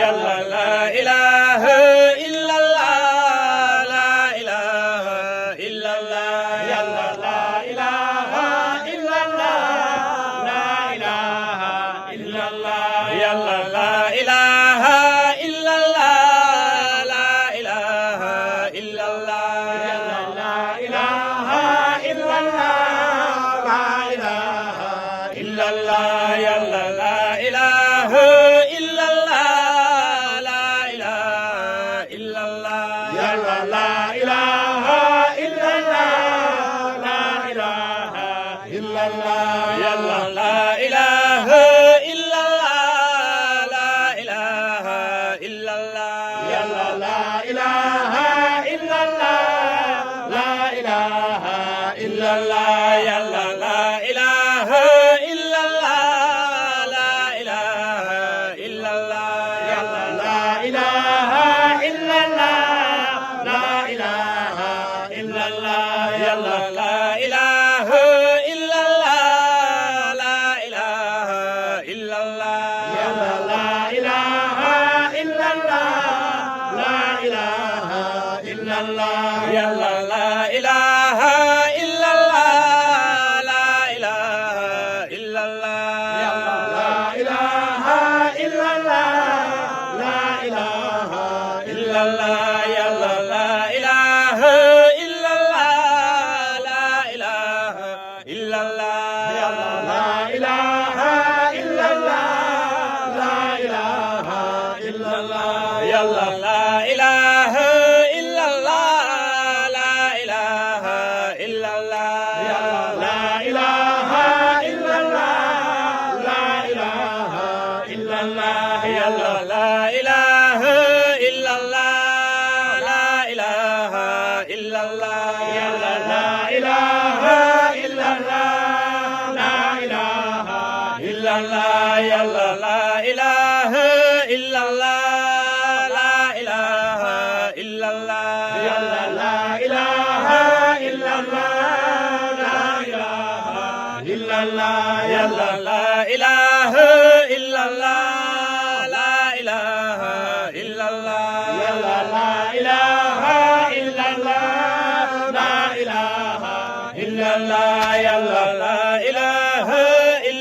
yàlla la ilaha illallah la ilaha illallah yàlla la ilaha illallah la ilaha illallah yàlla la ilaha illallah la ilaha illallah yàlla la ilaha illallah la ilaha illallah yàlla la ilaha illallah la ilaha illallah yàlla la ilaha illallah la ilaha illallah yàlla la ilaha illallah la ilaha illallah yàlla la ilaha illallah la ilaha illallah yàlla la ilaha illallah la ilaha illallah yàlla la ilaha illallah la ilaha illallah yàlla la ilaha illallah la ilaha illallah yàlla la ilaha illallah la ilaha illallah yàlla la ilaha illallah la ilaha illallah yàlla la ilaha illallah la ilaha illallah yàlla la ilaha illallah la ilaha illallah yàlla la ilaha illallah la ilaha illallah yàlla la ilaha illallah la ilaha illallah yàlla la ilaha illallah la ilaha illallah yàlla la ilaha illallah la ilaha illallah yàlla la ilaha illallah la ilaha illallah yàlla la ilaha illallah la ilaha illallah yàlla la ilaha illallah la ilaha illallah yàlla la ilaha illallah la ilaha illallah yàlla la ilaha illallah la ilaha illallah yàlla la ilaha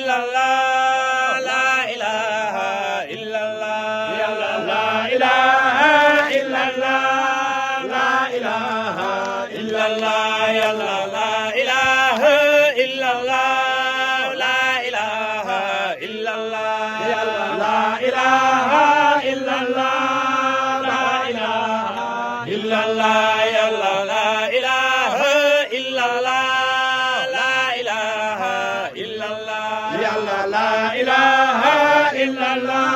illallah la ilaha illallah yàlla la ilaha illallah la ilaha illallah yàlla la ilaha illallah la ilaha illallah yàlla la ilaha illallah la ilaha illallah yàlla la ilaha illallah la ilaha illallah yàlla la ilaha illallah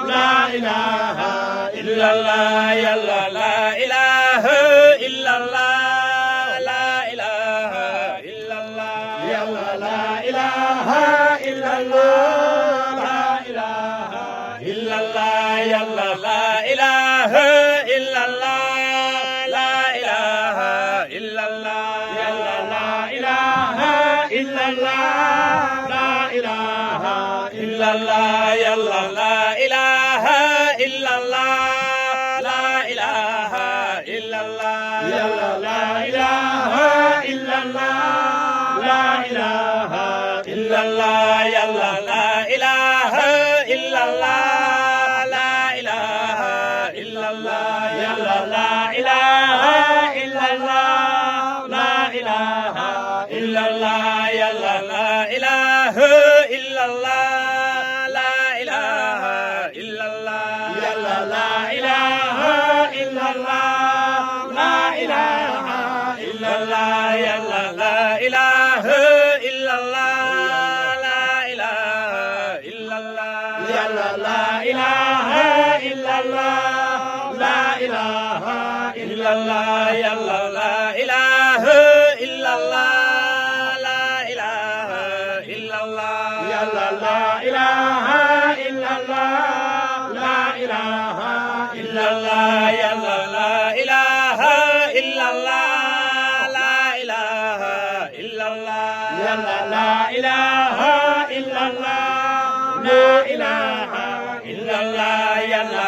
la ilaha illallah yàlla la ilaha illallah la ilaha illallah yàlla la ilaha illallah la ilaha illallah yàlla la ilaha illallah la ilaha illallah yàlla la ilaha illallah la ilaha illallah yàlla la ilaha illallah la ilaha illallah yàlla la ilaha illallah la ilaha illallah yàlla la ilaha illallah la ilaha illallah yàlla la ilaha illallah la ilaha illallah yàlla la ilaha illallah la ilaha illallah yàlla la ilaha illallah la ilaha illallah yàlla la ilaha illallah la ilaha illallah yàlla la ilaha illallah la ilaha illallah yàlla la ilaha illallah la ilaha illallah yàlla la ilaha illallah la ilaha illallah yàlla la ilaha illallah la ilaha illallah yàlla la ilaha illallah la ilaha illallah yàlla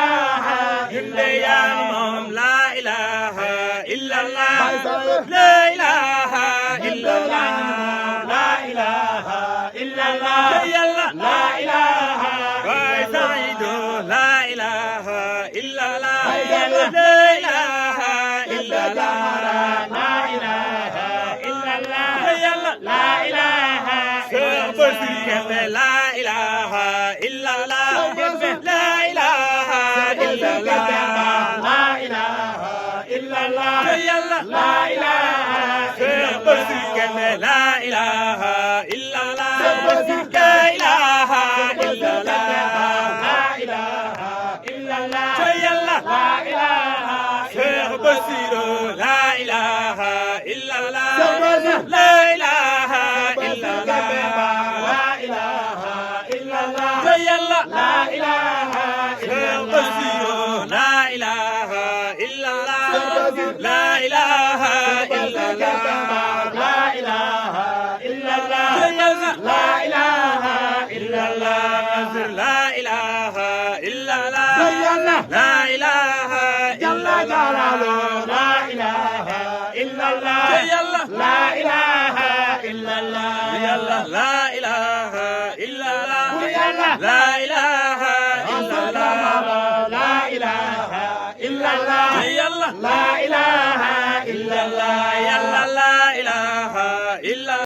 junde yaa moom la ilaha illallah la ilaha illallah la ilaha illallah yàlla la ilaha waay Saydu la ilaha illallah la ilaha illallah la ilaha illallah yàlla la ilaha la ilaha illallah la ilaha illallah la ilaha illallah yàlla la ilaha la ilaha illallah la ilaha illallah la ilaha illallah yàlla la ilaha Cheikh Bassirou la ilaha illallah la ilaha illallah la ilaha illallah yàlla la ilaha Cheikh Bassirou la ilaha illallah la ilaha illallah la ilaha illallah yàlla la ilaha illallah la ilaha illallah la ilaha illallah la ilaha illallah yàlla la ilaha illallah yàlla la ilaha illallah la ilaha illallah la ilaha illallah yàlla la ilaha illallah